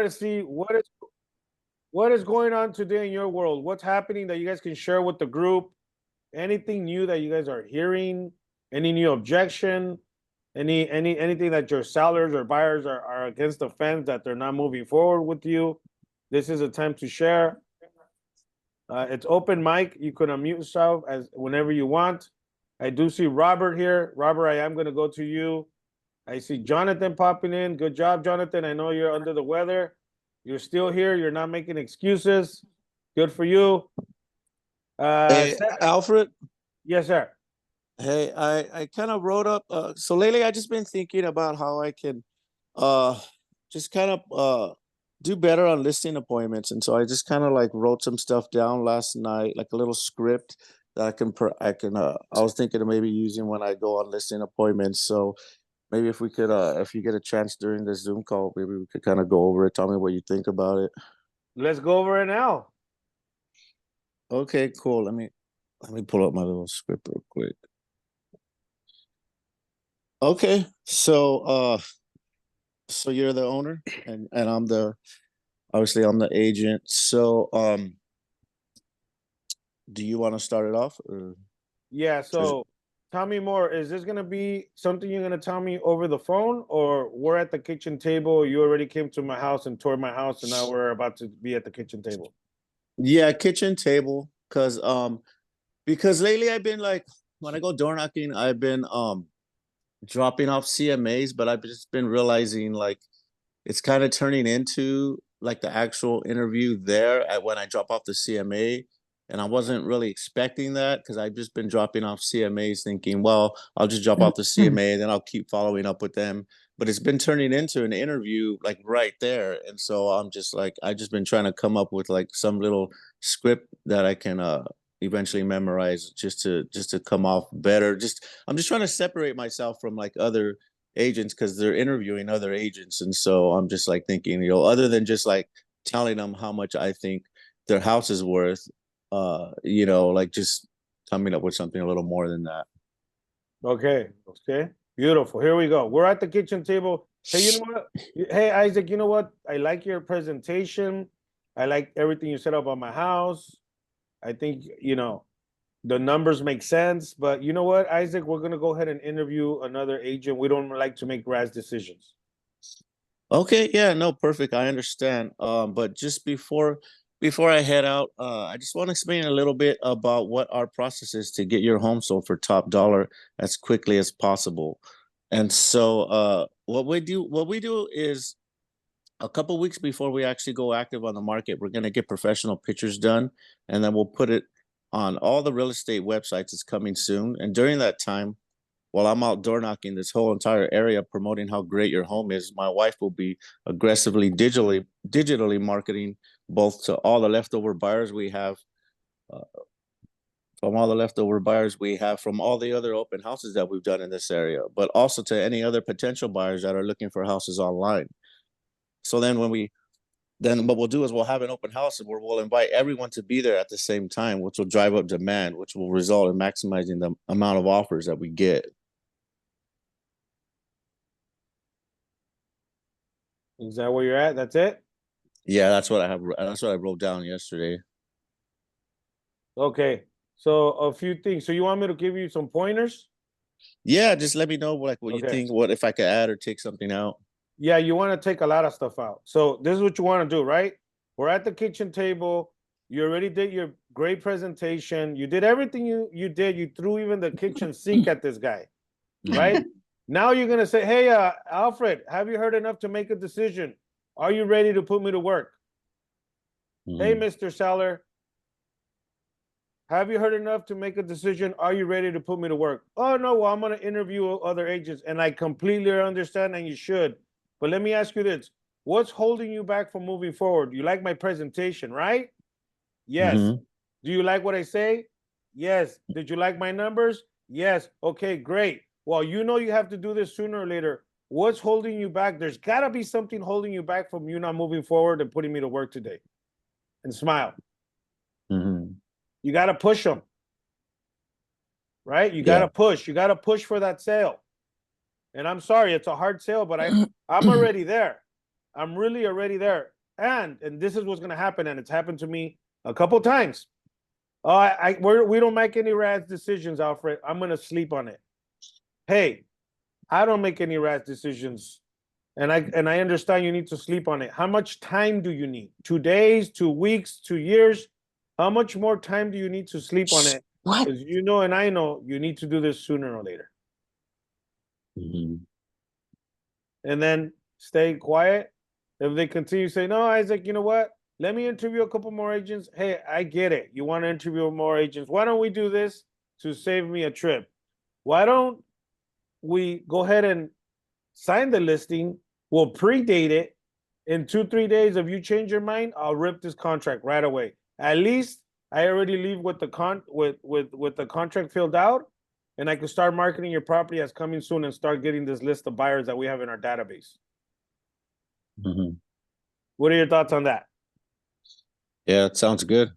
to see what is going on today in your world. What's happening that you guys can share with the group? Anything new that you guys are hearing? Any new objection? Anything that your sellers or buyers are against the fence that they're not moving forward with you? This is a time to share. It's open mic. You can unmute yourself as whenever you want. I do see Robert here. Robert, I am going to go to you. I see Jonathan popping in. Good job, Jonathan. I know you're under the weather. You're still here. You're not making excuses. Good for you. Hey, Alfred. Yes, sir. Hey, I kind of wrote up. So lately, I just been thinking about how I can, uh, just kind of do better on listing appointments, and so I just kind of like wrote some stuff down last night, like a little script that I was thinking of maybe using when I go on listing appointments. So maybe if we could, if you get a chance during this Zoom call, maybe we could kind of go over it. Tell me what you think about it. Let's go over it now. Okay, cool. Let me pull up my little script real quick. Okay, so you're the owner, and I'm the agent. So do you want to start it off? Yeah, so tell me more. Is this gonna be something you're gonna tell me over the phone, or we're at the kitchen table? You already came to my house and toured my house, and now we're about to be at the kitchen table. Yeah, kitchen table, because lately I've been like when I go door knocking, I've been dropping off CMAs, but I've just been realizing like it's kind of turning into like the actual interview there at when I drop off the CMA. And I wasn't really expecting that because I've just been dropping off CMAs thinking, well, I'll just drop off the CMA and then I'll keep following up with them. But it's been turning into an interview like right there. And so I'm just like, I just been trying to come up with like some little script that I can eventually memorize just to come off better. I'm just trying to separate myself from like other agents because they're interviewing other agents. And so I'm just like thinking, other than just like telling them how much I think their house is worth, like just coming up with something a little more than that. Okay. Okay. Beautiful. Here we go. We're at the kitchen table. Hey, you know what? Hey, Isaac, you know what? I like your presentation. I like everything you said about my house. I think, the numbers make sense. But you know what, Isaac? We're going to go ahead and interview another agent. We don't like to make rash decisions. Okay, yeah, no, perfect. I understand. But just before I head out, I just want to explain a little bit about what our process is to get your home sold for top dollar as quickly as possible. And so, what we do is a couple weeks before we actually go active on the market, we're going to get professional pictures done, and then we'll put it on all the real estate websites. It's coming soon, and during that time, while I'm out door knocking this whole entire area promoting how great your home is, my wife will be aggressively digitally marketing both to all the leftover buyers we have uh, from all the other open houses that we've done in this area, but also to any other potential buyers that are looking for houses online. So then what we'll do is we'll have an open house where we'll invite everyone to be there at the same time, which will drive up demand, which will result in maximizing the amount of offers that we get. Is that where you're at? That's it? Yeah, that's what I have. That's what I wrote down yesterday. Okay. So a few things. So you want me to give you some pointers? Yeah, just let me know like what you Okay. think. What if I could add or take something out? Yeah, you want to take a lot of stuff out. So this is what you want to do, right? We're at the kitchen table. You already did your great presentation. You did everything you did. You threw even the kitchen sink at this guy, right? Now you're gonna say, "Hey, Alfred, have you heard enough to make a decision? Are you ready to put me to work?" Hey, Mr. Seller, have you heard enough to make a decision? Are you ready to put me to work? Oh, no, well, I'm going to interview other agents. And I completely understand, and you should. But let me ask you this. What's holding you back from moving forward? You like my presentation, right? Yes. Mm-hmm. Do you like what I say? Yes. Did you like my numbers? Yes. Okay, great. Well, you know you have to do this sooner or later. What's holding you back? There's got to be something holding you back from you not moving forward and putting me to work today. And smile. Mm-hmm. You got to push them, right? You got Yeah. to push. You got to push for that sale. And I'm sorry, it's a hard sale, but I'm already there. I'm really already there. And this is what's gonna happen, and it's happened to me a couple times. We don't make any rash decisions, Alfred. I'm gonna sleep on it. Hey, I don't make any rash decisions. And I understand you need to sleep on it. How much time do you need? 2 days, 2 weeks, 2 years? How much more time do you need to sleep on it? What? Because you know, and I know you need to do this sooner or later. Mhm. And then stay quiet. If they continue to say, no, Isaac, you know what? Let me interview a couple more agents. Hey, I get it. You want to interview more agents. Why don't we do this to save me a trip? Why don't we go ahead and sign the listing? We'll predate it. In 2-3 days, if you change your mind, I'll rip this contract right away. At least I already leave with the with the contract filled out, and I can start marketing your property as coming soon and start getting this list of buyers that we have in our database. Mhm. What are your thoughts on that? Yeah, it sounds good.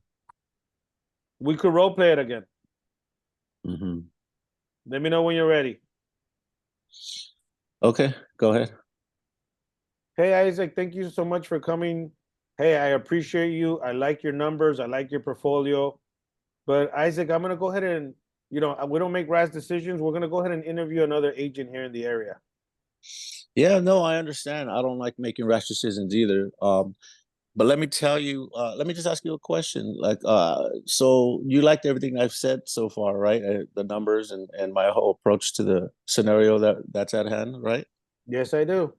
We could role play it again. Mhm. Let me know when you're ready. Okay, go ahead. Hey, Isaac, thank you so much for coming. Hey, I appreciate you. I like your numbers. I like your portfolio. But Isaac, I'm gonna go ahead and, we don't make rash decisions. We're gonna go ahead and interview another agent here in the area. Yeah, no, I understand. I don't like making rash decisions either. But let me tell you, let me just ask you a question. Like, so you liked everything I've said so far, right? The numbers and my whole approach to the scenario that's at hand, right? Yes, I do.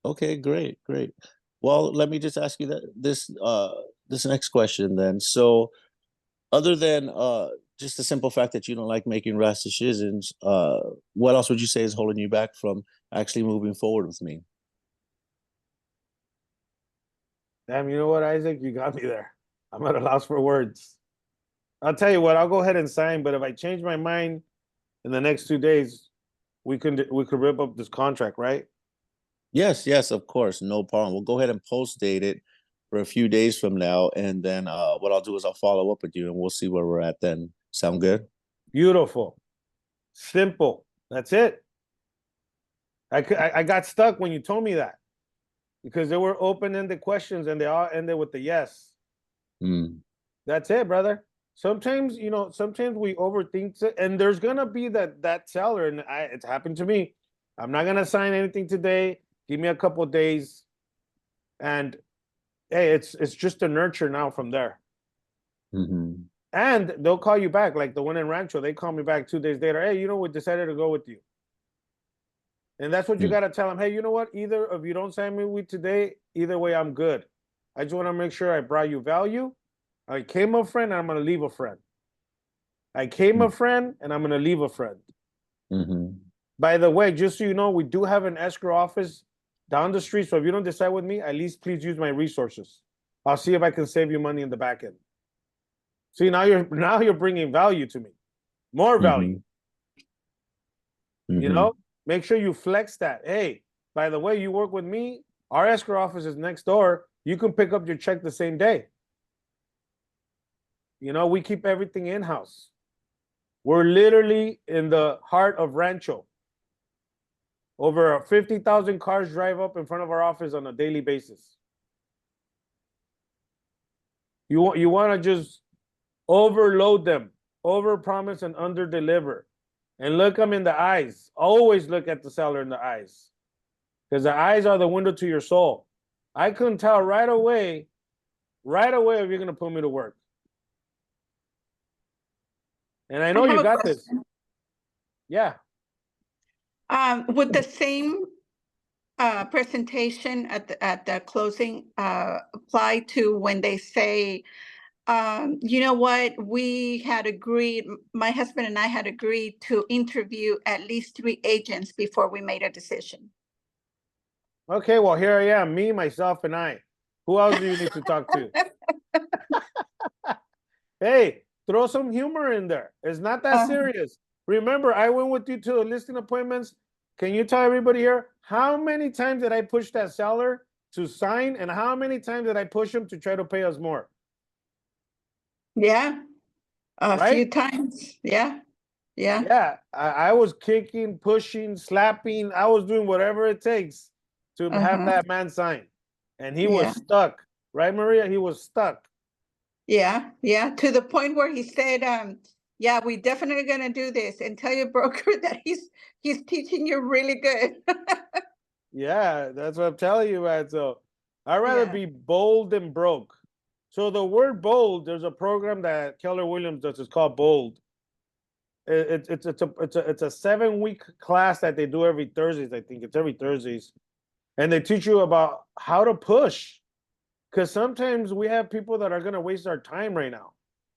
Okay, great, great. Well, let me just ask you this next question then. So, other than just the simple fact that you don't like making rash decisions, what else would you say is holding you back from actually moving forward with me? Damn, you know what, Isaac? You got me there. I'm at a loss for words. I'll tell you what, I'll go ahead and sign, but if I change my mind in the next 2 days, we could rip up this contract, right? Yes, yes, of course, no problem. We'll go ahead and post date it for a few days from now, and then what I'll do is I'll follow up with you, and we'll see where we're at then. Sound good? Beautiful. Simple. That's it. I got stuck when you told me that because they were open-ended questions and they all ended with the yes. Mm. That's it, brother. Sometimes we overthink it, and there's gonna be that seller, and it's happened to me. I'm not gonna sign anything today. Give me a couple days, and hey, it's just a nurture now from there. Hmm. And they'll call you back, like the one in Rancho. They call me back 2 days later. Hey, we decided to go with you. And that's what you got to tell them. Hey, you know what? Either if you don't sign me with today, either way, I'm good. I just want to make sure I brought you value. I came a friend and I'm going to leave a friend. I came a friend and I'm going to leave a friend. Mm-hmm. By the way, just so you know, we do have an escrow office down the street. So if you don't decide with me, at least please use my resources. I'll see if I can save you money in the back end. See, now you're bringing value to me, more value. You Mm-hmm. know, make sure you flex that. Hey, by the way, you work with me. Our escrow office is next door. You can pick up your check the same day. We keep everything in house. We're literally in the heart of Rancho. Over 50,000 cars drive up in front of our office on a daily basis. You want to just overload them, overpromise and underdeliver, and look them in the eyes. Always look at the seller in the eyes, because the eyes are the window to your soul. I couldn't tell right away if you're gonna put me to work. And I know I have you a got this. question. Yeah. Would the same presentation at the closing apply to when they say, you know what, we had agreed, my husband and I had agreed to interview at least 3 agents before we made a decision? Okay, well, here I am, me, myself, and I. Who else do you need to talk to? Hey, throw some humor in there. It's not that serious. Remember, I went with you to the listing appointments. Can you tell everybody here how many times did I push that seller to sign, and how many times did I push him to try to pay us more? Yeah, a Right? few times. Yeah, yeah. Yeah, I was kicking, pushing, slapping. I was doing whatever it takes to have that man sign. And he was Yeah. stuck. Right, Maria? He was stuck. Yeah, yeah, to the point where he said, yeah, we definitely gonna do this, and tell your broker that he's teaching you really good. Yeah, that's what I'm telling you, man. So I'd rather Yeah. be bold than broke. So the word bold, there's a program that Keller Williams does. It's called Bold. It's a 7-week class that they do every Thursdays. I think it's every Thursdays, and they teach you about how to push. Because sometimes we have people that are gonna waste our time right now,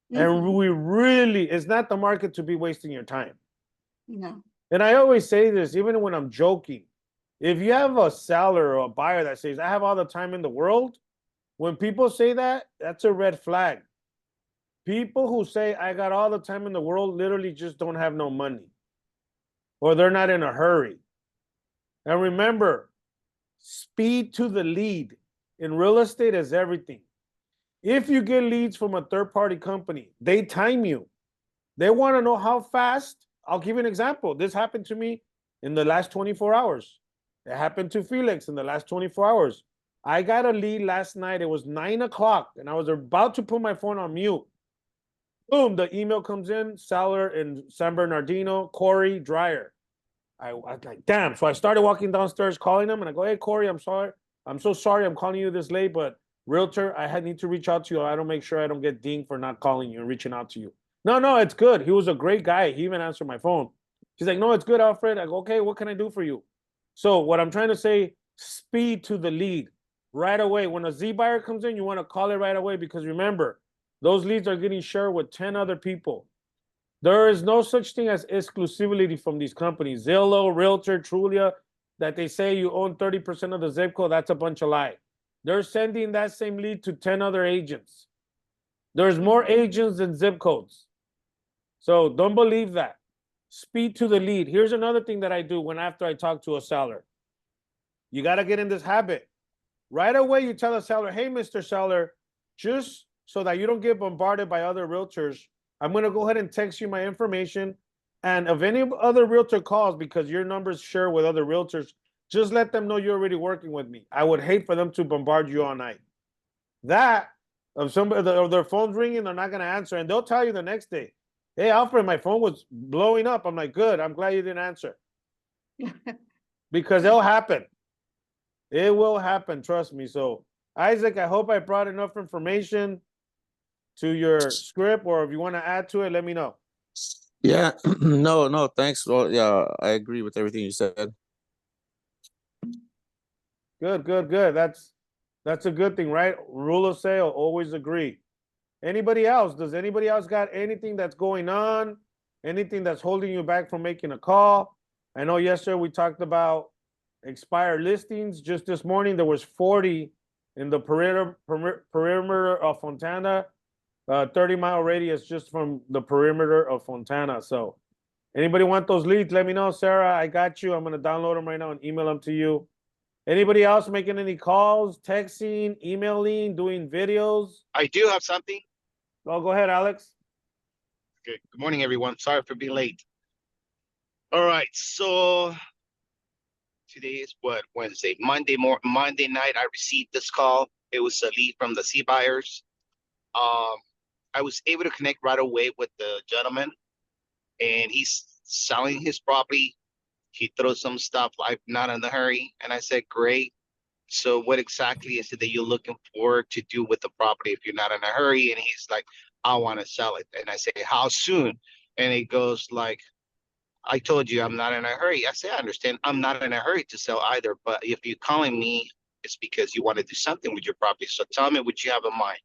and Mhm. we really, it's not the market to be wasting your time. No. And I always say this, even when I'm joking. If you have a seller or a buyer that says, I have all the time in the world, when people say that, that's a red flag. People who say, I got all the time in the world, literally just don't have no money, or they're not in a hurry. And remember, speed to the lead in real estate is everything. If you get leads from a third party company, they time you. They want to know how fast. I'll give you an example. This happened to me in the last 24 hours. It happened to Felix in the last 24 hours. I got a lead last night. It was 9 o'clock, and I was about to put my phone on mute. Boom, the email comes in, seller in San Bernardino, Corey Dreyer. I was like, damn. So I started walking downstairs calling him, and I go, hey, Corey, I'm sorry. I'm so sorry I'm calling you this late, but realtor, I need to reach out to you. I don't make sure I don't get dinged for not calling you and reaching out to you. No, it's good. He was a great guy. He even answered my phone. He's like, no, it's good, Alfred. I go, okay, what can I do for you? So what I'm trying to say, speed to the lead right away. When a Z buyer comes in, you want to call it right away, because remember, those leads are getting shared with 10 other people. There is no such thing as exclusivity from these companies. Zillow, Realtor, Trulia, that they say you own 30% of the zip code, that's a bunch of lie. They're sending that same lead to 10 other agents. There's more agents than zip codes. So don't believe that. Speed to the lead. Here's another thing that I do when after I talk to a seller. You got to get in this habit. Right away, you tell a seller, hey, Mr. Seller, just so that you don't get bombarded by other realtors, I'm going to go ahead and text you my information. And if any other realtor calls, because your number's shared with other realtors, just let them know you're already working with me. I would hate for them to bombard you all night. That, if somebody, if their phone's ringing, they're not going to answer. And they'll tell you the next day, hey, Alfred, my phone was blowing up. I'm like, good. I'm glad you didn't answer. Because it'll happen. It will happen. Trust me. So, Isaac, I hope I brought enough information to your script, or if you want to add to it, let me know. Yeah, no, thanks. Well, yeah, I agree with everything you said. Good. That's a good thing, right? Rule of sale, always agree. Anybody else? Does anybody else got anything that's going on? Anything that's holding you back from making a call? I know yesterday we talked about expired listings. Just this morning there was 40 in the perimeter of Fontana, 30-mile radius just from the perimeter of Fontana. So anybody want those leads? Let me know, Sarah. I got you. I'm gonna download them right now and email them to you. Anybody else making any calls, texting, emailing, doing videos? I do have something. Oh, go ahead, Alex. Okay. Good morning, everyone. Sorry for being late. All right. So today is what, Wednesday? Monday night, I received this call. It was a lead from the C buyers. I was able to connect right away with the gentleman, and he's selling his property. He throws some stuff like not in a hurry, and I said, great. So what exactly is it that you're looking for to do with the property if you're not in a hurry? And he's like, I want to sell it. And I say, how soon? And he goes like, I told you I'm not in a hurry. I say, I understand. I'm not in a hurry to sell either. But if you're calling me, it's because you want to do something with your property. So tell me what you have in mind.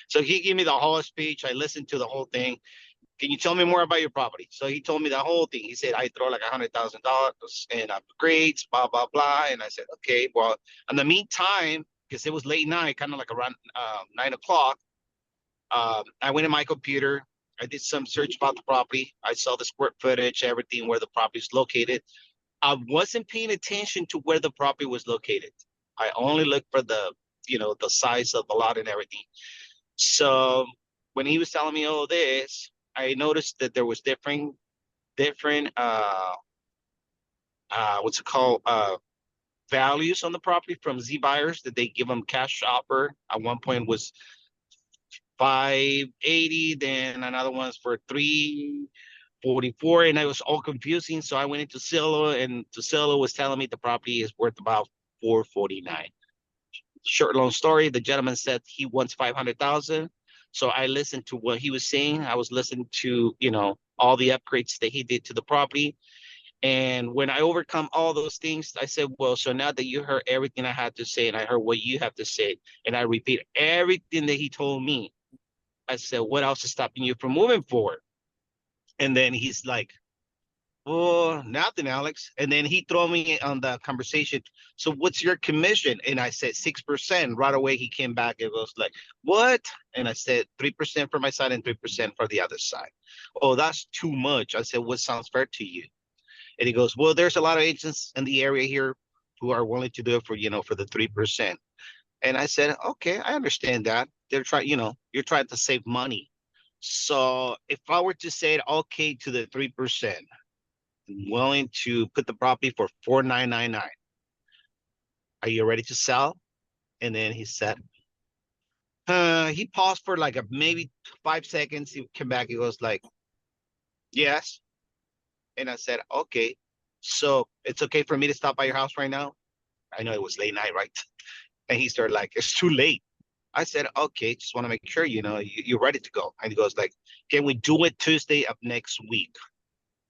So he gave me the whole speech. I listened to the whole thing. Can you tell me more about your property? So he told me the whole thing. He said, I throw like $100,000 in upgrades, blah, blah, blah. And I said, okay, well, in the meantime, because it was late night, kind of like around 9 o'clock, I went in my computer. I did some search about the property. I saw the square footage, everything, where the property is located. I wasn't paying attention to where the property was located. I only looked for the size of the lot and everything. So when he was telling me all this, I noticed that there was different what's it called, values on the property from Z buyers that they give them cash offer. At one point was 580, then another one's for 344, and it was all confusing. So I went into Zillow, and Zillow was telling me the property is worth about 449. Short long story, the gentleman said he wants 500,000. So I listened to what he was saying. I was listening to, all the upgrades that he did to the property. And when I overcome all those things, I said, well, so now that you heard everything I had to say, and I heard what you have to say, and I repeat everything that he told me, I said, what else is stopping you from moving forward? And then he's like, oh, nothing, Alex. And then he threw me on the conversation. So what's your commission? And I said 6%. Right away, he came back and was like, what? And I said 3% for my side and 3% for the other side. Oh, that's too much. I said, what sounds fair to you? And he goes, well, there's a lot of agents in the area here who are willing to do it for, for the 3%. And I said, okay, I understand that. They're trying, you're trying to save money. So if I were to say, okay, to the 3%, I'm willing to put the property for 4,999. Are you ready to sell? And then he said, he paused for like maybe 5 seconds. He came back. He was like, yes. And I said, okay, so it's okay for me to stop by your house right now? I know it was late night, right? And he started like, it's too late. I said, okay, just want to make sure, you're ready to go. And he goes like, can we do it Tuesday of next week?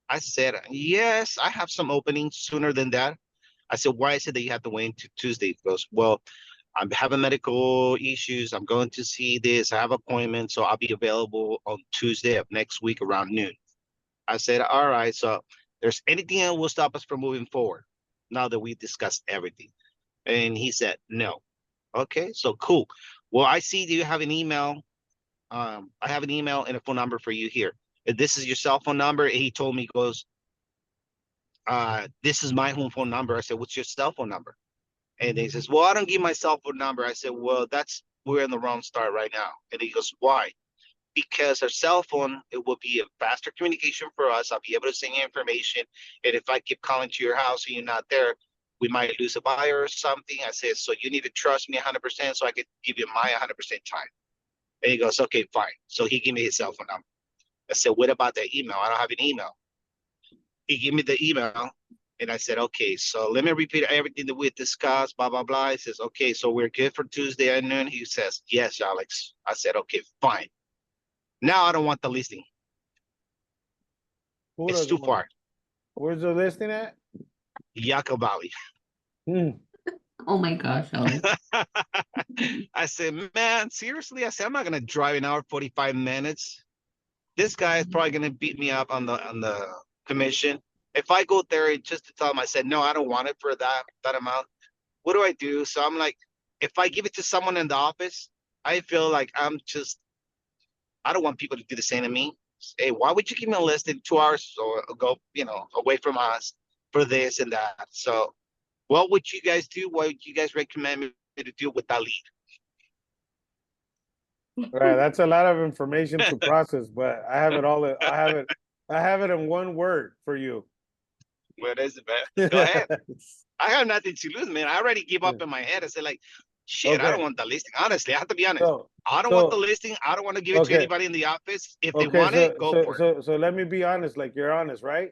I said, yes, I have some openings sooner than that. I said, why is it that you have to wait until Tuesday? He goes, well, I'm having medical issues. I'm going to see this. I have appointments, so I'll be available on Tuesday of next week around noon. I said, all right, so there's anything that will stop us from moving forward now that we discussed everything? And he said, no. Okay, so cool. Well, I see that you have an email. I have an email and a phone number for you here. If this is your cell phone number, he told me, he goes, this is my home phone number. I said, what's your cell phone number? And he says, well, I don't give my cell phone number. I said, well, we're in the wrong start right now. And he goes, why? Because our cell phone, it will be a faster communication for us. I'll be able to send you information. And if I keep calling to your house and you're not there, we might lose a buyer or something. I said, so you need to trust me 100% so I can give you my 100% time. And he goes, okay, fine. So he gave me his cell phone number. I said, what about the email? I don't have an email. He gave me the email. And I said, okay, so let me repeat everything that we discussed, blah, blah, blah. He says, okay, so we're good for Tuesday at noon. He says, yes, Alex. I said, okay, fine. Now I don't want the listing. It's too far. Where's the listing at? Yucca Valley. Oh my gosh, Alex. I said, man, seriously? I said, I'm not gonna drive an hour, 45 minutes. This guy is probably gonna beat me up on the commission. If I go there just to tell him, I said, no, I don't want it for that amount. What do I do? So I'm like, if I give it to someone in the office, I feel like I don't want people to do the same to me. Hey, why would you give me a list in 2 hours or go, away from us for this and that? So what would you guys do? What would you guys recommend me to do with that lead? Right, that's a lot of information to process, but I have it all. I have it in one word for you. What is it, man? Go ahead. I have nothing to lose, man. I already give up in my head. I said, like, shit, Okay. I don't want the listing. Honestly, I have to be honest. So, I don't want the listing. I don't want to give it to anybody in the office. If they want it, go for it. So let me be honest, like you're honest, right?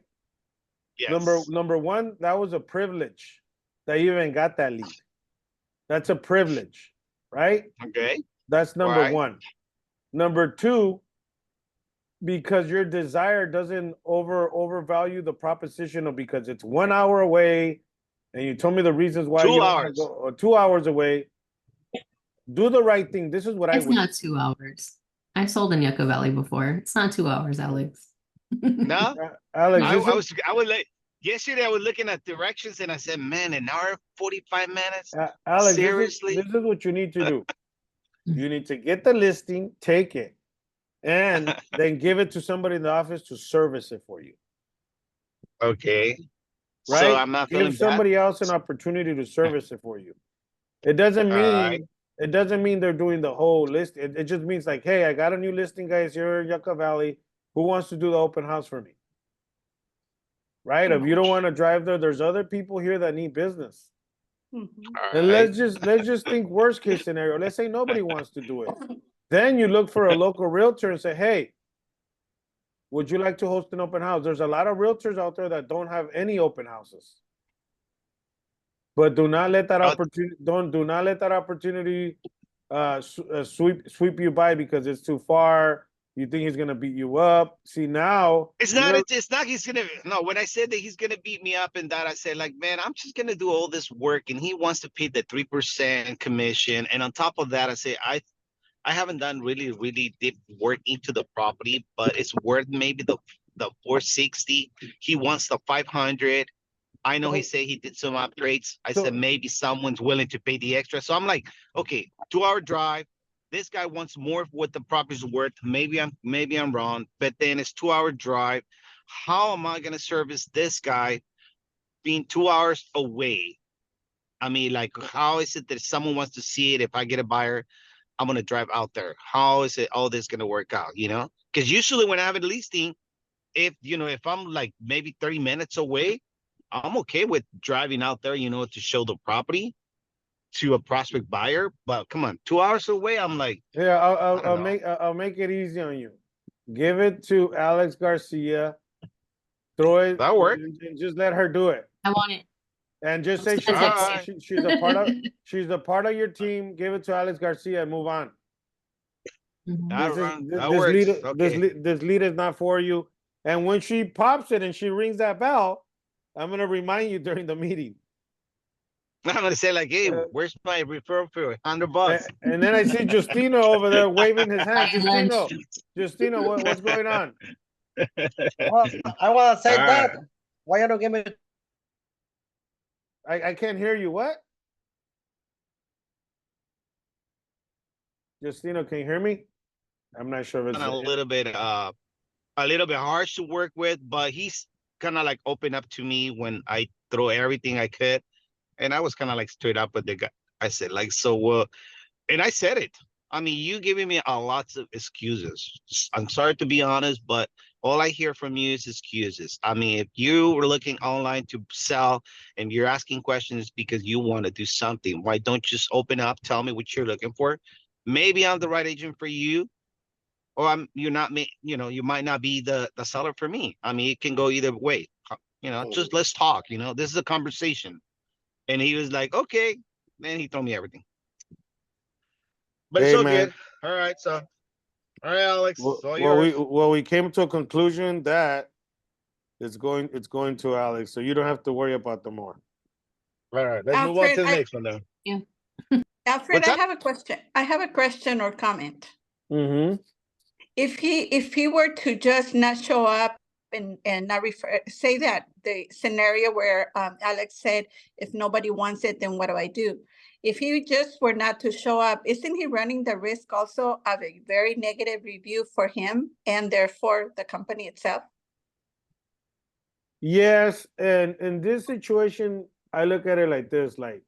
Yes. Number one, that was a privilege that you even got that lead. That's a privilege, right? Okay. That's number one. Number two, because your desire doesn't overvalue the proposition of because it's 1 hour away, and you told me the reasons why 2 you don't hours. want to go, or 2 hours away. Do the right thing. This is what It's not 2 hours. I've sold in Yucca Valley before. It's not 2 hours, Alex. No, Alex. I was like, yesterday I was looking at directions and I said, man, an hour, 45 minutes. Alex, seriously? This is what you need to do. You need to get the listing, take it, and then give it to somebody in the office to service it for you. Okay. Right? So I'm not feeling Give somebody else an opportunity to service it for you. It doesn't mean they're doing the whole list. It just means like, hey, I got a new listing, guys, here in Yucca Valley. Who wants to do the open house for me? Right? If you don't want to drive there, there's other people here that need business. Mhm. And All right. let's just think worst case scenario. Let's say nobody wants to do it. Then you look for a local realtor and say, hey, would you like to host an open house? There's a lot of realtors out there that don't have any open houses. But do not let that opportunity do not let that opportunity sweep you by because it's too far. You think he's gonna beat you up. See now It's not he's gonna no, when I said that he's gonna beat me up and that I said like, man, I'm just gonna do all this work and he wants to pay the 3% commission. And on top of that, I say I haven't done really deep work into the property, but it's worth maybe the 460. He wants the 500. I know he said he did some upgrades. I said maybe someone's willing to pay the extra. So I'm like, okay, 2-hour drive. This guy wants more of what the property's worth. Maybe I'm wrong, but then it's 2-hour drive. How am I gonna service this guy being 2 hours away? I mean, like, how is it that someone wants to see it? If I get a buyer, I'm gonna drive out there. How is it all this gonna work out? Because usually when I have a listing, if I'm like maybe 30 minutes away, I'm okay with driving out there, to show the property to a prospect buyer. But come on, 2 hours away, I'm like, yeah, I'll make it easy on you. Give it to Alex Garcia. Throw it that work. and just let her do it. I want it. And just say she's a part of your team. Give it to Alex Garcia and move on. Mhm. That works. This lead is not for you. And when she pops it and she rings that bell, I'm gonna remind you during the meeting. I'm gonna say like, hey, where's my referral fee? $100. And then I see Justino over there waving his hand. Buy lunch. Justino, what's going on? Well, I want to say All that. right. Why you don't give me? I can't hear you. What? Justino, can you hear me? I'm not sure if it's A little bit harsh to work with, but he's kind of like open up to me when I throw everything I could. And I was kind of like straight up with the guy. I said like, and I said it. I mean, you giving me a lots of excuses. I'm sorry to be honest, but all I hear from you is excuses. I mean, if you were looking online to sell and you're asking questions because you want to do something, why don't you just open up, tell me what you're looking for? Maybe I'm the right agent for you, or you're not me, you might not be the seller for me. I mean, it can go either way. Just let's talk, this is a conversation. And he was like, okay. Then he told me everything. But it's Hey, all man. good. All right, so all right, Alex, it's all yours. we came to a conclusion that it's going to Alex, so you don't have to worry about them more. All right, let's move on to the Alfred, next one now. Alfred, What's I up? have a question. I have a question or comment. Mm-hmm. If he were to just not show up and not say that the scenario where Alex said, if nobody wants it, then what do I do? If he just were not to show up, isn't he running the risk also of a very negative review for him and therefore the company itself? Yes, and in this situation, I look at it like this: like,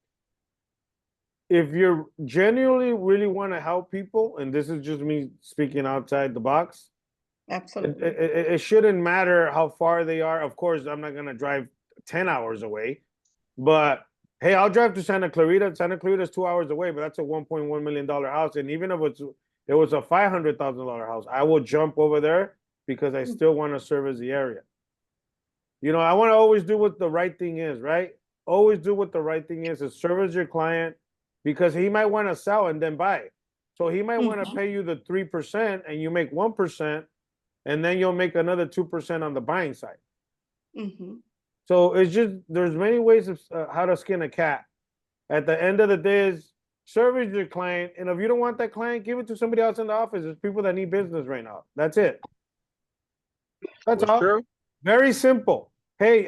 if you genuinely really want to help people, and this is just me speaking outside the box, Absolutely. it shouldn't matter how far they are. Of course, I'm not gonna drive 10 hours away, but hey, I'll drive to Santa Clarita. Santa Clarita is 2 hours away, but that's a $1.1 million house. And even if it was a $500,000 house, I will jump over there because I still want to service the area. I want to always do what the right thing is, right? Always do what the right thing is service your client, because he might want to sell and then buy. So he might want to pay you the 3% and you make 1%, and then you'll make another 2% on the buying side. So it's just, there's many ways of how to skin a cat. At the end of the day is service your client. And if you don't want that client, give it to somebody else in the office. There's people that need business right now. That's it. That's all. True. Very simple. Hey,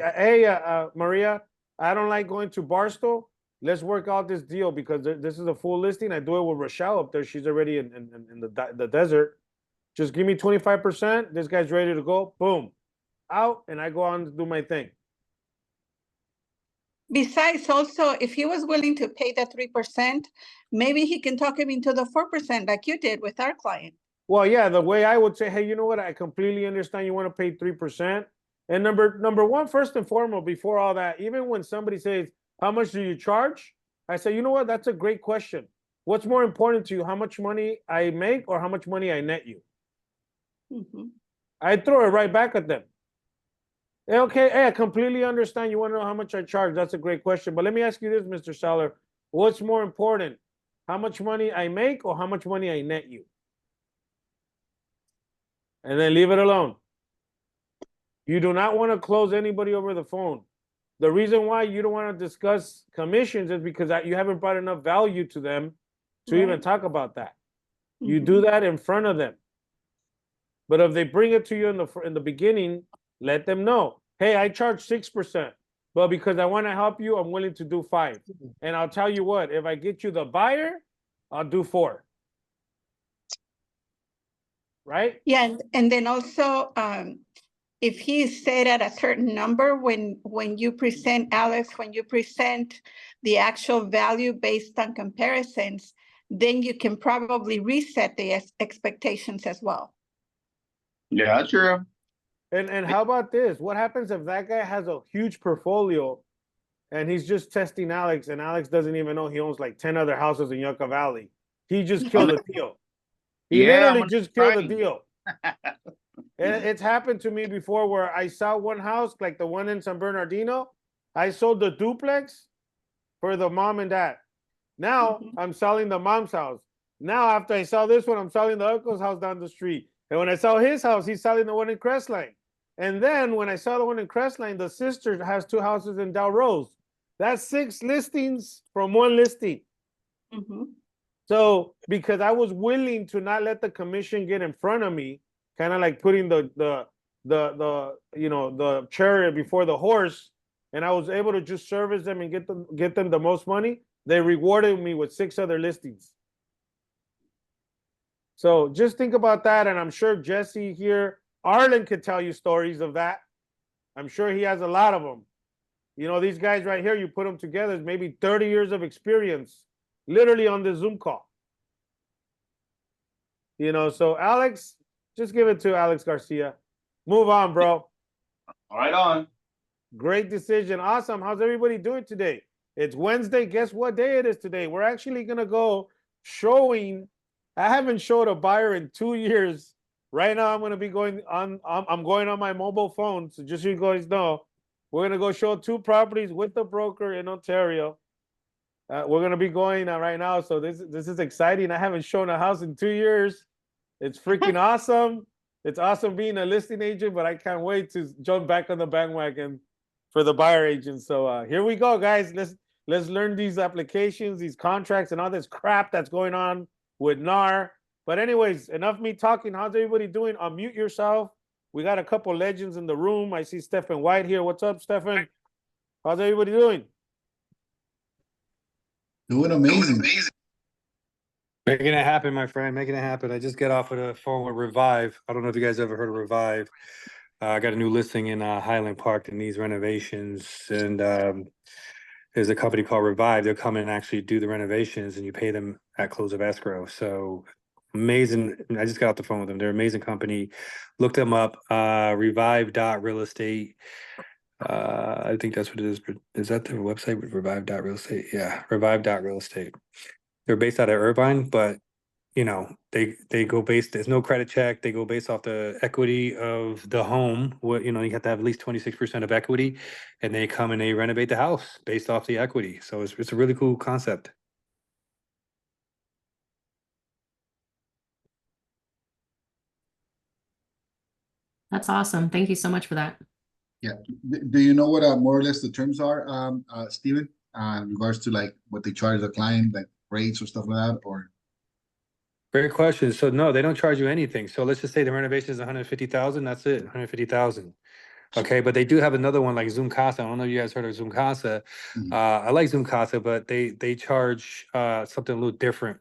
Maria, I don't like going to Barstow. Let's work out this deal because this is a full listing. I do it with Rochelle up there. She's already in the desert. Just give me 25%. This guy's ready to go. Boom. Out, and I go on to do my thing. Besides, also, if he was willing to pay the 3%, maybe he can talk him into the 4% like you did with our client. Well, yeah, the way I would say, hey, you know what? I completely understand you want to pay 3%. And number one, first and foremost, before all that, even when somebody says, how much do you charge? I said, you know what? That's a great question. What's more important to you, how much money I make or how much money I net you? Mhm. I throw it right back at them. Okay, hey, I completely understand. You want to know how much I charge. That's a great question. But let me ask you this, Mr. Seller. What's more important? How much money I make or how much money I net you? And then leave it alone. You do not want to close anybody over the phone. The reason why you don't want to discuss commissions is because you haven't brought enough value to them to even Right. talk about that. You Mhm. do that in front of them. But if they bring it to you in the beginning, let them know, hey, I charge 6%, but because I want to help you, I'm willing to do 5. And I'll tell you what, if I get you the buyer, I'll do 4. Right? Yeah, and then also, if he is set at a certain number, when you present, Alex, when you present the actual value based on comparisons, then you can probably reset the expectations as well. Yeah, true. And how about this? What happens if that guy has a huge portfolio and he's just testing Alex, and Alex doesn't even know he owns like 10 other houses in Yucca Valley? He just killed the deal. He Yeah, literally I'm just killed the trying. deal. And it's happened to me before where I saw one house, like the one in San Bernardino. I sold the duplex for the mom and dad. Now I'm selling the mom's house. Now, after I sell this one, I'm selling the uncle's house down the street. And when I sell his house, he's selling the one in Crestline. And then when I sell the one in Crestline, the sister has 2 houses in Dalrose. That's 6 listings from one listing. Mhm. So because I was willing to not let the commission get in front of me, kind of like putting the the chariot before the horse, and I was able to just service them and get them the most money, they rewarded me with 6 other listings. So just think about that, and I'm sure Jesse here, Arlen could tell you stories of that. I'm sure he has a lot of them. You know, these guys right here, you put them together, maybe 30 years of experience, literally on the Zoom call. You know, so Alex, just give it to Alex Garcia. Move on, bro. All right, on. Great decision. Awesome. How's everybody doing today? It's Wednesday. Guess what day it is today? We're actually going to go showing. I haven't showed a buyer in 2 years. Right now, I'm going to be going on. I'm going on my mobile phone. So just so you guys know, we're going to go show 2 properties with the broker in Ontario. We're going to be going right now. So this is exciting. I haven't shown a house in 2 years. It's freaking awesome. It's awesome being a listing agent, but I can't wait to jump back on the bandwagon for the buyer agent. So here we go, guys. Let's learn these applications, these contracts, and all this crap that's going on with NAR. But anyways, enough me talking. How's everybody doing? Unmute yourself. We got a couple legends in the room. I see Stephen White here. What's up, Stephen? How's everybody doing? Doing amazing. Making it happen, my friend. Making it happen. I just got off of the phone with Revive. I don't know if you guys ever heard of Revive. I got a new listing in Highland Park that needs renovations, and there's a company called Revive. They'll come in and actually do the renovations, and you pay them at close of escrow. So amazing. I just got off the phone with them. They're an amazing company. Look them up. Revive.real estate. I think that's what it is. Is that their website? Revive.real estate? Yeah, Revive.real estate. They're based out of Irvine, but you know, they go based, there's no credit check. They go based off the equity of the home. What, you know, you have to have at least 26% of equity, and they come and they renovate the house based off the equity. So it's a really cool concept. That's awesome. Thank you so much for that. Yeah. Do you know what more or less the terms are, Steven, in regards to like what they charge the client, like rates or stuff like that, or? Great question. So no, they don't charge you anything. So let's just say the renovation is 150,000. That's it, 150,000. Okay, but they do have another one like Zoom Casa. I don't know if you guys heard of Zoom Casa. I like Zoom Casa, but they charge something a little different.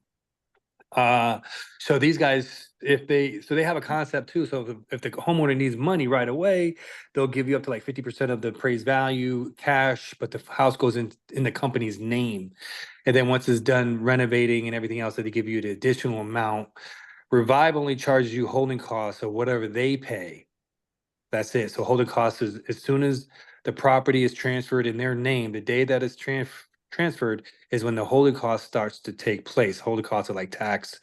So these guys, they have a concept too. So if the homeowner needs money right away, they'll give you up to like 50% of the appraised value cash, but the house goes in the company's name. And then once it's done renovating and everything else, that they give you the additional amount. Revive only charges you holding costs or whatever they pay. That's it. So holding costs is as soon as the property is transferred in their name, the day that it's transferred is when the holding cost starts to take place. Holding costs are like tax,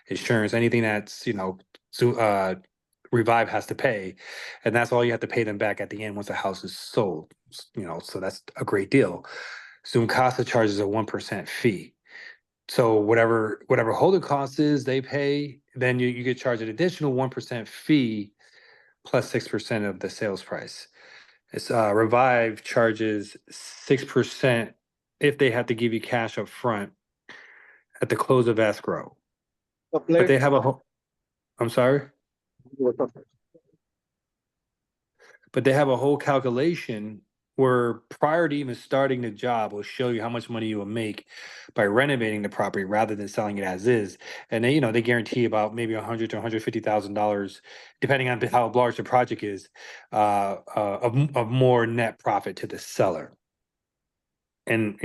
insurance, anything that's, Revive has to pay. And that's all you have to pay them back at the end once the house is sold. So that's a great deal. Zoom Casa charges a 1% fee. So whatever holding cost is, they pay, then you get charged an additional 1% fee plus 6% of the sales price. It's Revive charges 6% if they have to give you cash up front at the close of escrow. But they have I'm sorry? But they have a whole calculation where prior to even starting the job will show you how much money you will make by renovating the property rather than selling it as is. And they guarantee about maybe $100,000 to $150,000, depending on how large the project is, of more net profit to the seller. And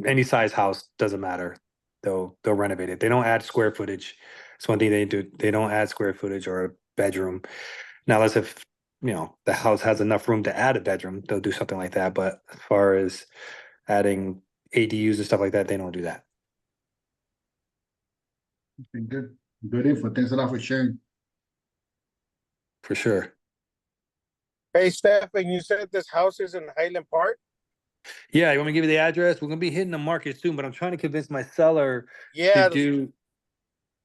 any size house doesn't matter. They'll renovate it. They don't add square footage. It's one thing they do. They don't add square footage or a bedroom. Now, unless if the house has enough room to add a bedroom, they'll do something like that. But as far as adding ADUs and stuff like that, they don't do that. Okay, good. Good info. Thanks a lot for sharing. For sure. Hey, Stefan, you said this house is in Highland Park? Yeah, you want me to give you the address? We're gonna be hitting the market soon, but I'm trying to convince my seller Yeah, to do.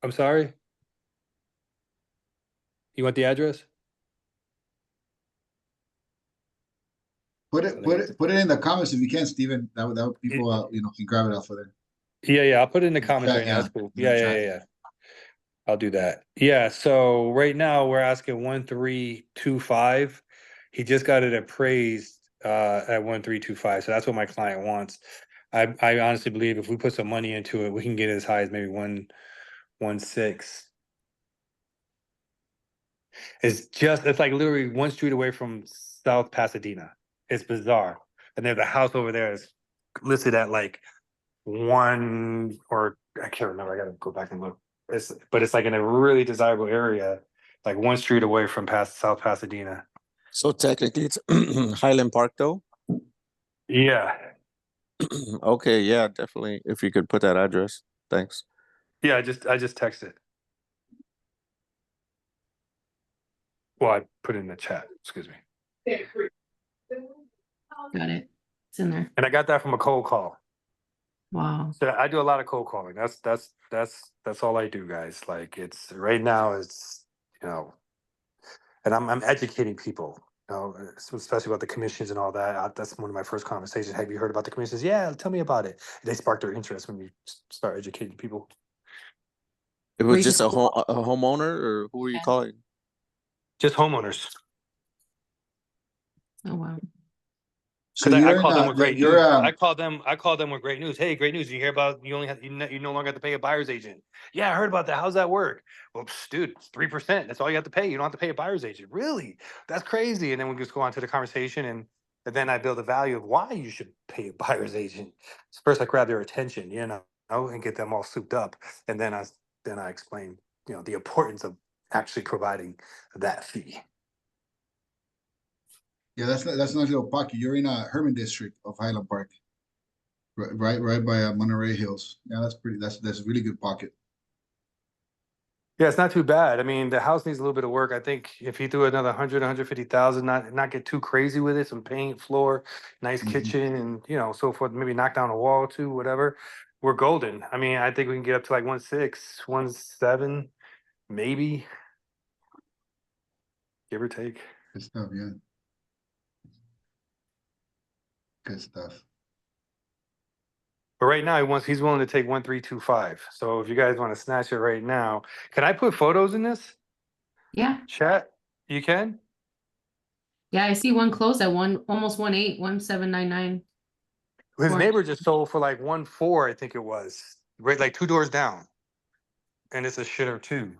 I'm sorry. You want the address? Put it in the comments if you can, Steven. That would people can grab it off of there. Yeah, I'll put it in the comments chat, right now. yeah. That's cool. In the chat. Yeah. I'll do that. Yeah, so right now we're asking 1,325. He just got it appraised at 1,325. So that's what my client wants. I honestly believe if we put some money into it, we can get as high as maybe 1.16. It's like literally one street away from South Pasadena. It's bizarre. And there's a house over there is listed at like one, or I can't remember. I gotta go back and look. But it's like in a really desirable area, like one street away from South Pasadena. So technically it's Highland Park though? Yeah. Okay, yeah, definitely. If you could put that address. Thanks. Yeah, I just texted. Well, I put it in the chat, excuse me. Got it. It's in there. And I got that from a cold call. Wow. So I do a lot of cold calling. That's all I do, guys. Like it's right now it's and I'm educating people, especially about the commissions and all that. That's one of my first conversations. Have you heard about the commissions? Yeah, tell me about it. They spark their interest when you start educating people. It was just a homeowner, or who were you calling? Just homeowners. Oh wow. So I called them with great news. I called them with great news. Hey, great news! You hear about you no longer have to pay a buyer's agent. Yeah, I heard about that. How's that work? Well, dude, 3%. That's all you have to pay. You don't have to pay a buyer's agent. Really? That's crazy. And then we just go on to the conversation, and then I build a value of why you should pay a buyer's agent. So first, I grab their attention, and get them all souped up, and then I explain, the importance of actually providing that fee. Yeah, that's a nice little pocket. You're in a Herman district of Highland Park, right by Monterey Hills. Yeah, that's a really good pocket. Yeah, it's not too bad. I mean, the house needs a little bit of work. I think if you threw another 150,000, not get too crazy with it, some paint, floor, nice kitchen, and so forth. Maybe knock down a wall or two, whatever. We're golden. I mean, I think we can get up to like 1.6, 1.7, maybe, give or take. Good stuff, yeah. Good stuff. But right now, he's willing to take 1.325. So if you guys want to snatch it right now, can I put photos in this Yeah. chat? You can? Yeah, I see one closed at almost 1.8, 1.799. His neighbor just sold for like 1.4, I think it was. Right, like 2 doors down. And it's a shitter too.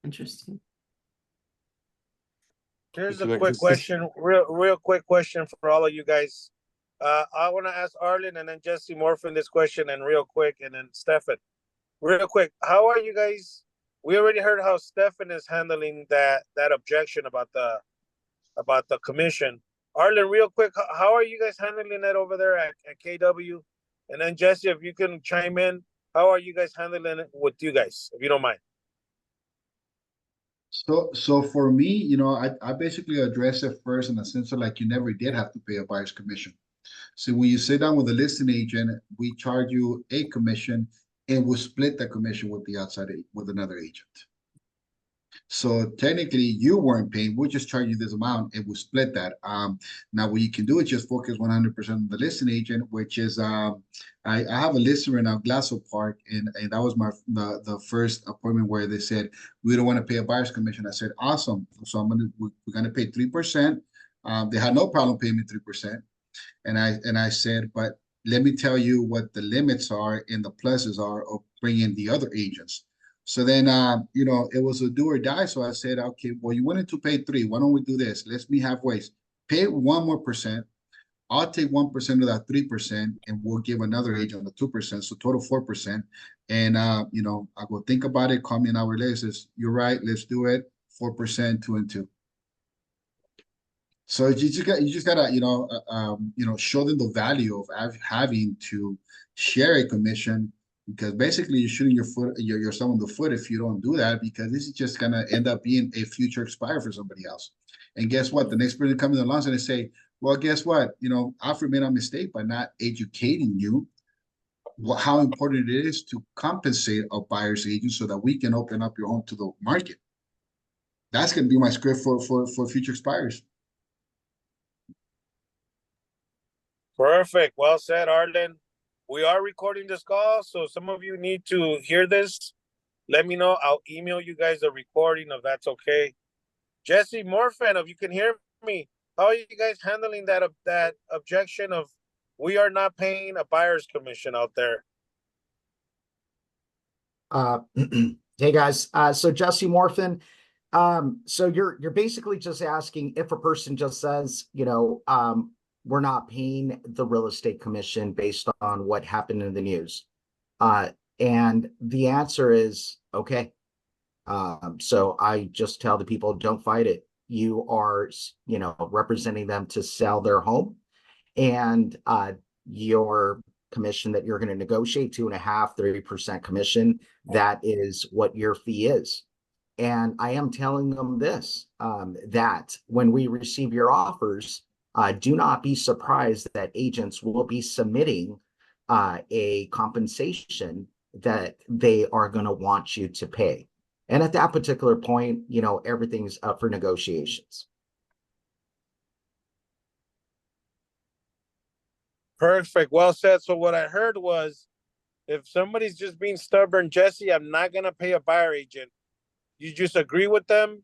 Interesting. Here's a quick question, real quick question for all of you guys. I want to ask Arlen and then Jesse Morphin this question, and real quick, and then Stefan. Real quick, how are you guys? We already heard how Stefan is handling that objection about the commission. Arlen, real quick, how are you guys handling that over there at KW? And then Jesse, if you can chime in, how are you guys handling it with you guys, if you don't mind? So for me, I basically address it first in the sense of like you never did have to pay a buyer's commission. So when you sit down with a listing agent, we charge you a commission and we split the commission with with another agent. So technically you weren't paying, we'll just charge you this amount and we'll split that. Now what you can do is just focus 100% on the listing agent, which is, I have a listing right now, Glasso Park, and that was the first appointment where they said, we don't want to pay a buyer's commission. I said, awesome. So we're going to pay 3%. They had no problem paying me 3%. And I said, but let me tell you what the limits are and the pluses are of bringing the other agents. So then, it was a do or die. So I said, okay, well, you wanted to pay 3. Why don't we do this? Let's meet halfway. Pay 1 more percent. I'll take 1% of that 3%, and we'll give another agent the 2%. So total 4%. And I go think about it. Call me an hour later. Says, you're right. Let's do it. 4%, 2 and 2. So you just gotta show them the value of having to share a commission, because basically you're shooting yourself in the foot if you don't do that, because this is just gonna end up being a future expire for somebody else. And guess what? The next person coming along is gonna say, well, guess what? Alfred made a mistake by not educating you how important it is to compensate a buyer's agent so that we can open up your home to the market. That's gonna be my script for future expires. Perfect. Well said, Arlen. We are recording this call, so some of you need to hear this. Let me know. I'll email you guys a recording if that's okay. Jesse Morfan, if you can hear me, how are you guys handling that objection of we are not paying a buyer's commission out there? Hey guys, so Jesse Morfin, so you're basically just asking if a person just says, we're not paying the real estate commission based on what happened in the news. And the answer is okay. So I just tell the people, don't fight it. You are, representing them to sell their home, and your commission that you're going to negotiate 2.5%, 3% commission, that is what your fee is. And I am telling them this, that when we receive your offers, do not be surprised that agents will be submitting a compensation that they are going to want you to pay. And at that particular point, everything's up for negotiations. Perfect. Well said. So what I heard was, if somebody's just being stubborn, Jesse, I'm not going to pay a buyer agent. You just agree with them.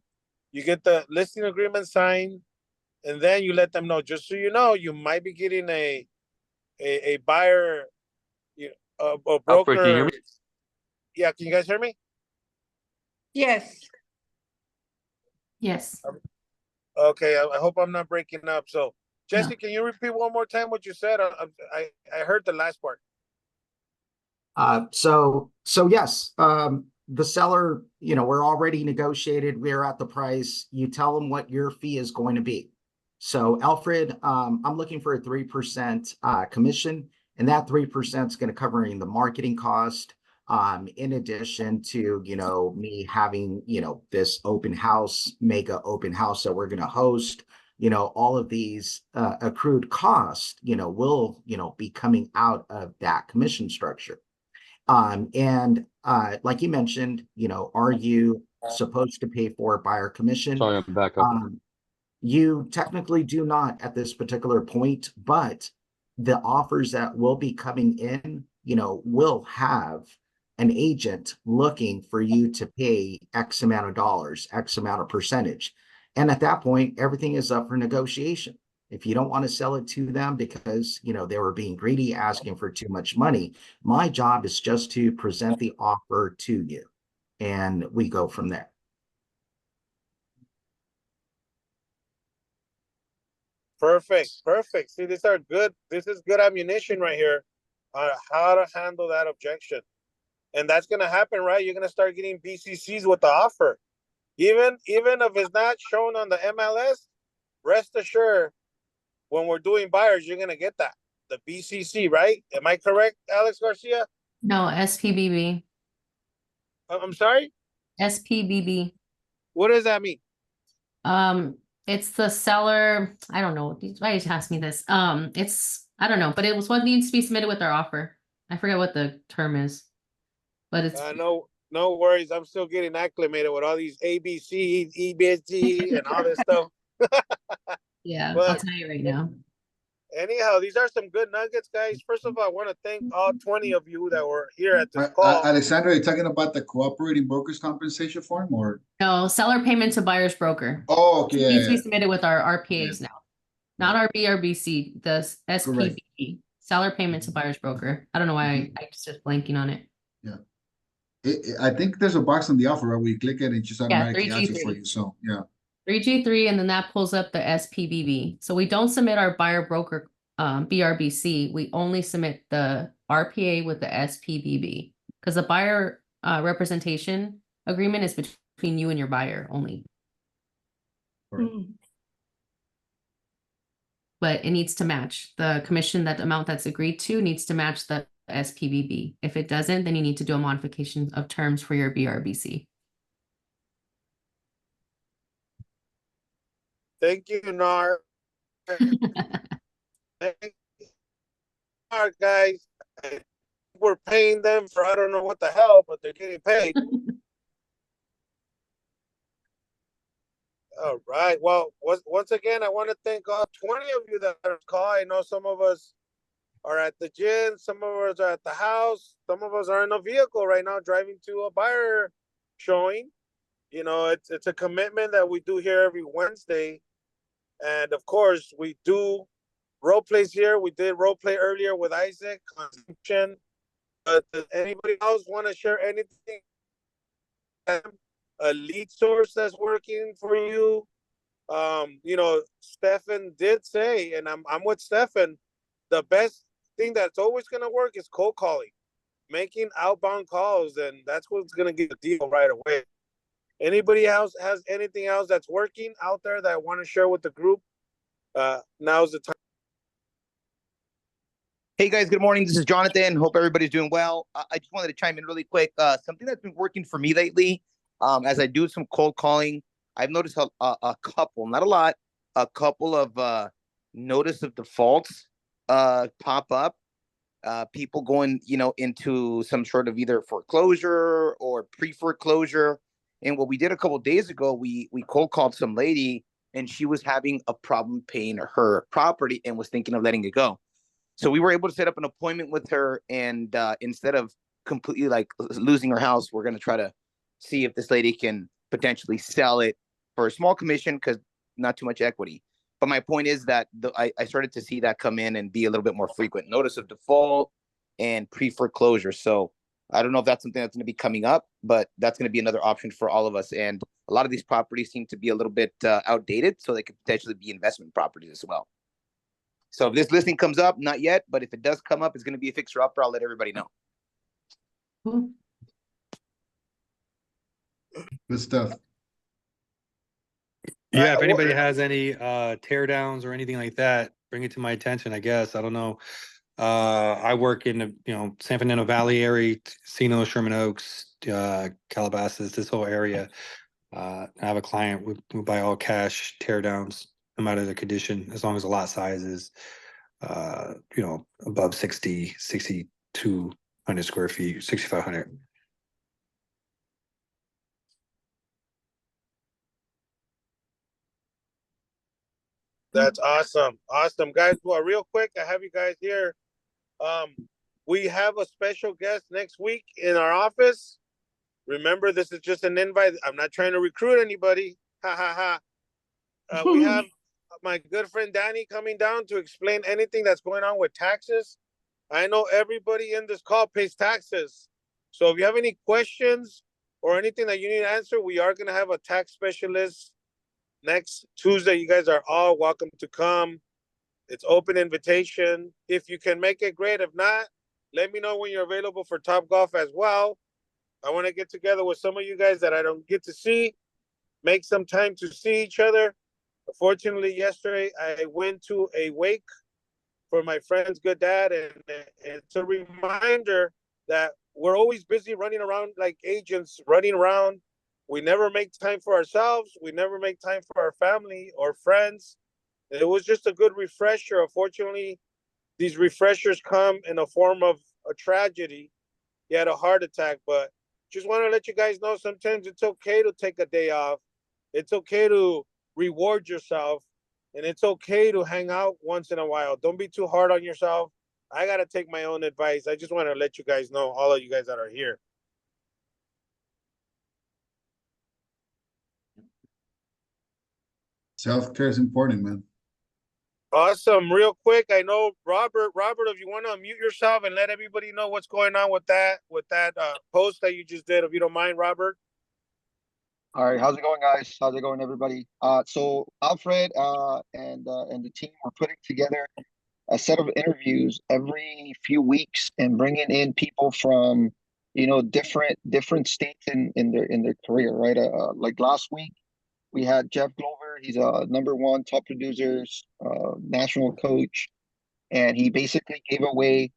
You get the listing agreement signed, and then you let them know, just so you know, you might be getting a buyer, a broker. Alfred, can you hear me? Yeah, can you guys hear me? Yes. Yes. Okay, I hope I'm not breaking up. So, Jesse, Can you repeat one more time what you said? I heard the last part. So yes, the seller, we're already negotiated. We're at the price. You tell them what your fee is going to be. So Alfred, I'm looking for a 3% commission, and that 3% is going to cover the marketing cost. In addition to, me having, this mega open house that we're going to host, all of these accrued costs, will, be coming out of that commission structure. And like you mentioned, are you supposed to pay for a buyer commission? Sorry, I'm back up. You technically do not at this particular point, but the offers that will be coming in, will have an agent looking for you to pay X amount of dollars, X amount of percentage. And at that point, everything is up for negotiation. If you don't want to sell it to them because, they were being greedy, asking for too much money, my job is just to present the offer to you, and we go from there. Perfect. See, this is good ammunition right here on how to handle that objection. And that's going to happen, right? You're going to start getting BCCs with the offer. Even if it's not shown on the MLS, rest assured, when we're doing buyers, you're gonna get that. The BCC, right? Am I correct, Alex Garcia? No, SPBB. I'm sorry? SPBB. What does that mean? It's the seller. I don't know. Why you ask me this? I don't know, but it was what needs to be submitted with our offer. I forget what the term is, but it's No worries. I'm still getting acclimated with all these ABC, EBT, and all this stuff. yeah. I'll But tell you right now. anyhow, these are some good nuggets, guys. First of all, I want to thank all 20 of you that were here at this call. Alexandra, are you talking about the cooperating brokers compensation form or? No, seller payment to buyer's broker. Oh, okay, It needs to be yeah. submitted with our RPAs now, not our BRBC, the SPB, seller payment to buyer's broker. I don't know why I just blanking on it. Yeah. I think there's a box on the offer, right? We click it and it just automatically adds it for 3G3. you. So, yeah. 3G3, and then that pulls up the SPBB. So we don't submit our buyer broker BRBC. We only submit the RPA with the SPBB because the buyer representation agreement is between you and your buyer only. But it needs to match the commission. That amount that's agreed to needs to match the SPBB. If it doesn't, then you need to do a modification of terms for your BRBC. Thank you, Nar. Thank you, Nar, guys. We're paying them for I don't know what the hell, but they're getting paid. All right. Well, once again, I want to thank all 20 of you that are called. I know some of us are at the gym, some of us are at the house, some of us are in a vehicle right now driving to a buyer showing. You know, it's a commitment that we do here every Wednesday. And of course, we do role plays here. We did role play earlier with Isaac. Does anybody else want to share anything? A lead source that's working for you? You know, Stefan did say, and I'm with Stefan, the best thing that's always going to work is cold calling, making outbound calls, and that's what's going to get the deal right away. Anybody else has anything else that's working out there that I want to share with the group? Now's the time. Hey guys, good morning. This is Jonathan. Hope everybody's doing well. I just wanted to chime in really quick. Something that's been working for me lately, as I do some cold calling, I've noticed a couple, not a lot, a couple of notice of defaults pop up. People going, into some sort of either foreclosure or pre-foreclosure. And what we did a couple of days ago, we cold called some lady, and she was having a problem paying her property and was thinking of letting it go. So we were able to set up an appointment with her, and instead of completely like losing her house, we're going to try to see if this lady can potentially sell it for a small commission because not too much equity. But my point is that I started to see that come in and be a little bit more frequent. Notice of default and pre-foreclosure. So I don't know if that's something that's going to be coming up, but that's going to be another option for all of us. And a lot of these properties seem to be a little bit outdated, so they could potentially be investment properties as well. So if this listing comes up, not yet, but if it does come up, it's going to be a fixer-upper. I'll let everybody know. Good stuff. Yeah, if anybody has any tear downs or anything like that, bring it to my attention, I guess. I don't know. I work in the San Fernando Valley area, Encino, Sherman Oaks, Calabasas, this whole area. I have a client we buy all cash tear downs, no matter the condition, as long as the lot size is above 6,200 square feet, 6,500. That's awesome. Awesome, guys. Well, real quick, I have you guys here. We have a special guest next week in our office. Remember, this is just an invite. I'm not trying to recruit anybody. Ha ha ha. We have my good friend Danny coming down to explain anything that's going on with taxes. I know everybody in this call pays taxes. So if you have any questions or anything that you need to answer, we are going to have a tax specialist next Tuesday. You guys are all welcome to come. It's open invitation. If you can make it, great. If not, let me know when you're available for Top Golf as well. I want to get together with some of you guys that I don't get to see, make some time to see each other. Unfortunately, yesterday I went to a wake for my friend's good dad, and it's a reminder that we're always busy running around like agents, running around. We never make time for ourselves. We never make time for our family or friends. It was just a good refresher. Unfortunately, these refreshers come in a form of a tragedy. He had a heart attack, but just want to let you guys know sometimes it's okay to take a day off. It's okay to reward yourself, and it's okay to hang out once in a while. Don't be too hard on yourself. I got to take my own advice. I just want to let you guys know, all of you guys that are here. Self-care is important, man. Awesome. Real quick, I know Robert, if you want to unmute yourself and let everybody know what's going on with that post that you just did, if you don't mind, Robert. All right, how's it going, guys? How's it going, everybody? So Alfred and the team were putting together a set of interviews every few weeks and bringing in people from, you know, different states in their career, right? Like last week, we had Jeff Glover. He's a #1 top producers, national coach, and he basically gave away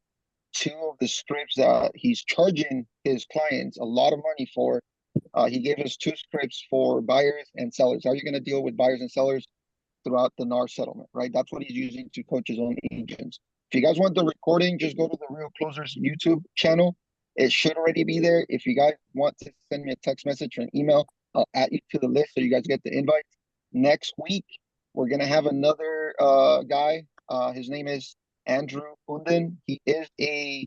2 of the scripts that he's charging his clients a lot of money for. He gave us 2 scripts for buyers and sellers. How are you going to deal with buyers and sellers throughout the NAR settlement, right? That's what he's using to coach his own agents. If you guys want the recording, just go to the Real Closers YouTube channel. It should already be there. If you guys want to send me a text message or an email, I'll add you to the list so you guys get the invite. Next week, we're going to have another guy. His name is Andrew Unden. He is a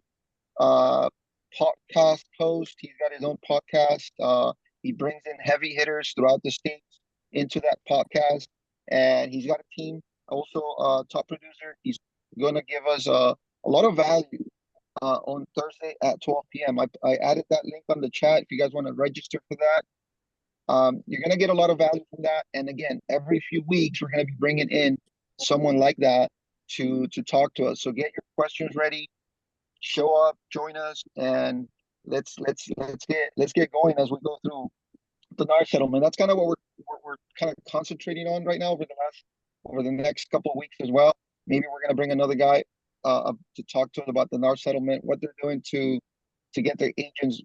podcast host. He's got his own podcast. He brings in heavy hitters throughout the states into that podcast, and he's got a team. Also, top producer. He's going to give us a lot of value on Thursday at 12 p.m. I added that link on the chat if you guys want to register for that. You're going to get a lot of value from that. And again, every few weeks, we're going to be bringing in someone like that to talk to us. So get your questions ready. Show up, join us, and let's get going as we go through the NAR settlement. That's kind of what we're kind of concentrating on right now over the next couple of weeks as well. Maybe we're gonna bring another guy to talk to us about the NAR settlement, what they're doing to get their agents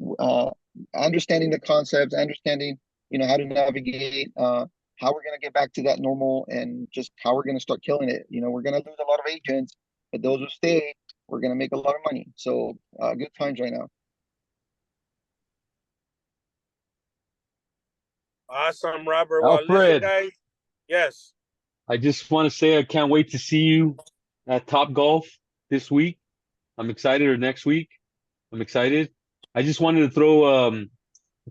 understanding the concepts, understanding, you know, how to navigate, how we're gonna get back to that normal, and just how we're gonna start killing it. You know, we're gonna lose a lot of agents, but those who stay, we're going to make a lot of money. So good times right now. Awesome, Robert. Well, listen, Alfred, guys. Yes. I just want to say I can't wait to see you at Top Golf this week. I'm excited, or next week. I'm excited. I just wanted to throw a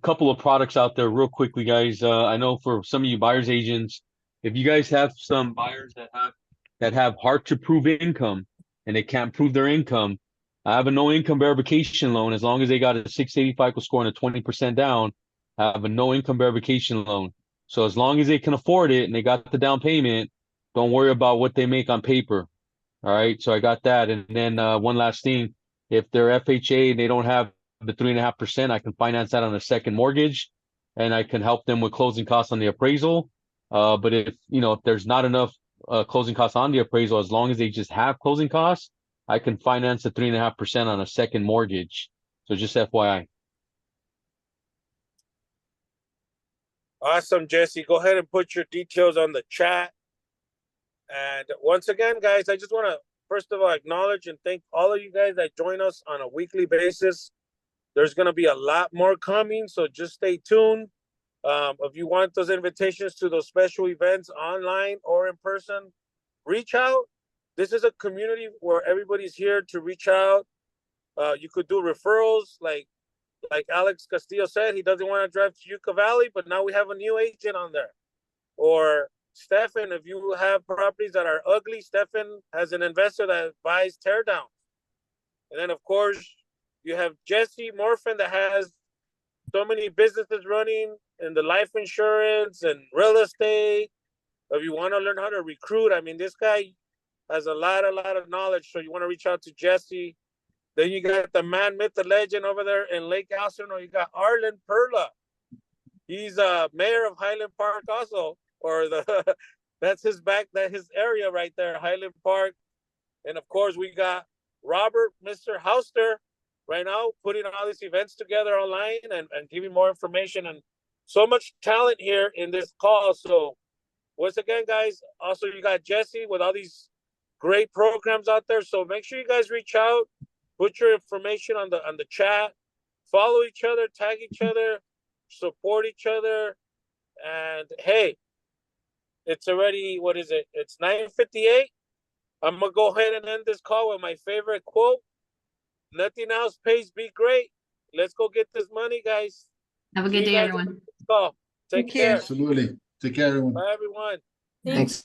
couple of products out there real quickly, guys. I know for some of you buyers agents, if you guys have some buyers that have hard to prove income and they can't prove their income, I have a no income verification loan. As long as they got a 680 FICO score and a 20% down, I have a no income verification loan. So as long as they can afford it and they got the down payment, don't worry about what they make on paper. All right. So I got that. And then one last thing, if they're FHA and they don't have the 3.5%, I can finance that on a second mortgage, and I can help them with closing costs on the appraisal. But if there's not enough closing costs on the appraisal, as long as they just have closing costs, I can finance the 3.5% on a second mortgage. So just FYI. Awesome, Jesse. Go ahead and put your details on the chat. And once again, guys, I just want to first of all acknowledge and thank all of you guys that join us on a weekly basis. There's going to be a lot more coming, so just stay tuned. If you want those invitations to those special events online or in person, reach out. This is a community where everybody's here to reach out. You could do referrals, like Alex Castillo said. He doesn't want to drive to Yucca Valley, but now we have a new agent on there. Or Stefan, if you have properties that are ugly, Stefan has an investor that buys teardowns. And then, of course, you have Jesse Morfin that has so many businesses running in the life insurance and real estate. If you want to learn how to recruit, I mean, this guy has a lot of knowledge. So you want to reach out to Jesse. Then you got the man, myth, the legend over there in Lake Elsinore. You got Arlen Perla. He's mayor of Highland Park also, or the That's his his area right there, Highland Park. And of course, we got Robert, Mr. Hauster, right now putting all these events together online and giving more information, and so much talent here in this call. So once again, guys, also you got Jesse with all these great programs out there. So make sure you guys reach out, put your information on the chat, follow each other, tag each other, support each other. And hey, it's already, what is it? It's 9:58. I'm gonna go ahead and end this call with my favorite quote. Nothing else pays be great. Let's go get this money, guys. Have a See good you day, guys on the everyone. next call. Take Thank you. care. Absolutely. Take care, everyone. Bye, everyone. Thanks.